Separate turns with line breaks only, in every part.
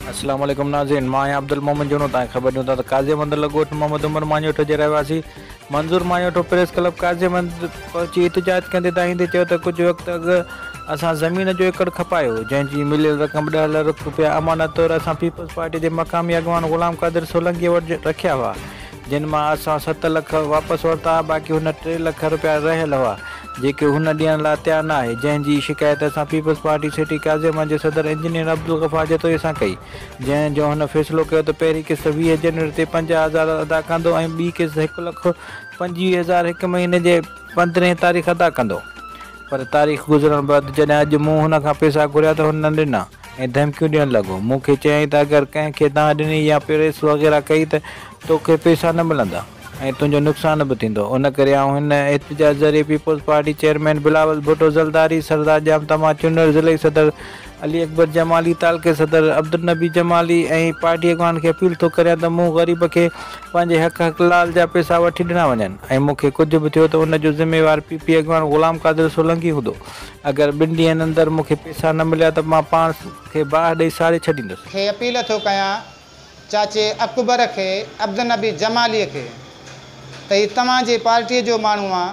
अस्सलाम वालेकुम नाज़रीन, मां अब्दुल मोमिन जोनो तव्हांखे ख़बर ॾियूं था त काज़ीअमंद लॻोट मोहम्मद उमर मांजोट जे रहवासी मंज़ूर मांजोट प्रेस क्लब काज़ीअमंद पहुची एहतिजाज कंदे ताईंदे चयो त कुझु वक़्तु अॻु असां ज़मीन जो एकड़ खपायो, जंहिंजी मिलियल रक़म 10 लाख रुपया अमानत तौरु असां पीपल्स पार्टी जे मक़ामी अॻवान ग़ुलाम क़ादिर सोलंकी वटि रखिया हुआ, जिन मां असां 7 लाख वापसि वरिता। बाक़ी हुन 3 लाख रुपया रहियल हुआ जेके हुन ॾियण लाइ तयारु न आहे, जंहिंजी शिकायत असां पीपल्स पार्टी सिटी काज़ीअमंद जे सदर इंजीनियर अब्दुल गफ़ार जतोई सां कई, जंहिंजो हुन फ़ैसिलो कयो त पहिरीं किस्त 20 जनवरी ते 50,000 अदा कंदो ऐं ॿी किस्त 1,25,000 हिकु महीने जे 15 तारीख़ अदा कंदो। पर तारीख़ गुज़रण बैदि जॾहिं अॼु मूं हुन खां पैसा घुरिया त हुन न ॾिना ऐं धमकियूं ॾियणु लॻो। मूंखे चयईं त अगरि कंहिंखे तव्हां ॾिनी या प्रेस वग़ैरह कई त तोखे पैसा न मिलंदा ऐं तुंहिंजो नुक़सानु बि थींदो। उन करे आउं हिन एहतिजाज ज़रिए peoples party chairman Bilawal Bhutto Zardari, Sardar Jam तमा चुनर, ज़िले सदर अली अकबर जमाली, तालके सदर अब्दुल नबी जमाली ऐं पार्टी अॻवान खे अपील थो करियां त मूं ग़रीब खे पंहिंजे हक़ लाल जा पैसा वठी ॾिना वञनि ऐं मूंखे कुझु बि थियो त उन जो ज़िम्मेवार पीपी अॻवान ग़ुलाम क़ादिर सोलंकी हूंदो। अगरि 2 ॾींहंनि अंदरि मूंखे पैसा न मिलिया त मां पाण खे बाहि ॾेई साड़े छॾींदुसि।
अपील थो कयां चाचे अकबर खे, अब्दुल नबी जमालीअ खे त हीउ तव्हांजे पार्टीअ जो माण्हू आहे,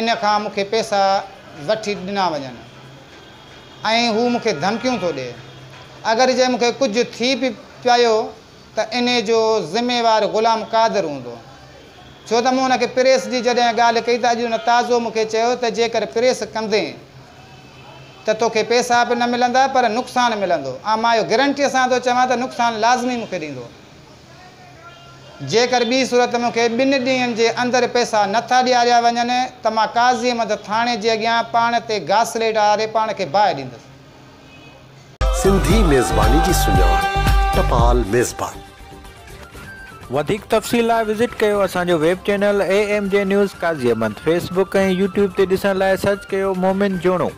इन खां मूंखे पैसा वठी ॾिना वञनि ऐं हू मूंखे धमकियूं थो ॾिए। अगरि जे मूंखे कुझु थी बि पियो त इन जो ज़िम्मेवार ग़ुलाम क़ादिर हूंदो, छो त मूं हुनखे प्रेस जी जॾहिं ॻाल्हि कई त अॼु हुन ताज़ो मूंखे चयो त जेकर प्रेस कंदे त तोखे पैसा बि न मिलंदा पर नुक़सानु मिलंदो। ऐं मां इहो गारंटीअ सां थो चवां त नुक़सानु लाज़मी मूंखे ॾींदो। जेकर ॿी सूरत मूंखे 2 ॾींहंनि जे अंदरि पैसा नथा ॾियारिया वञनि त मां काज़ीअमंद थाणे जे अॻियां पाण ते घासलेट आरे पाण खे बाहि ॾींदुसि।
सिंधी मेज़बानी जी सुञाण टपाल मेज़बान।
वधीक तफ़सील लाइ विज़िट कयो असांजो वेब चैनल AMJ न्यूज़ काज़ीअमंद। फेसबुक ऐं यूट्यूब ते ॾिसण लाइ सर्च कयो मोमिन जोणो।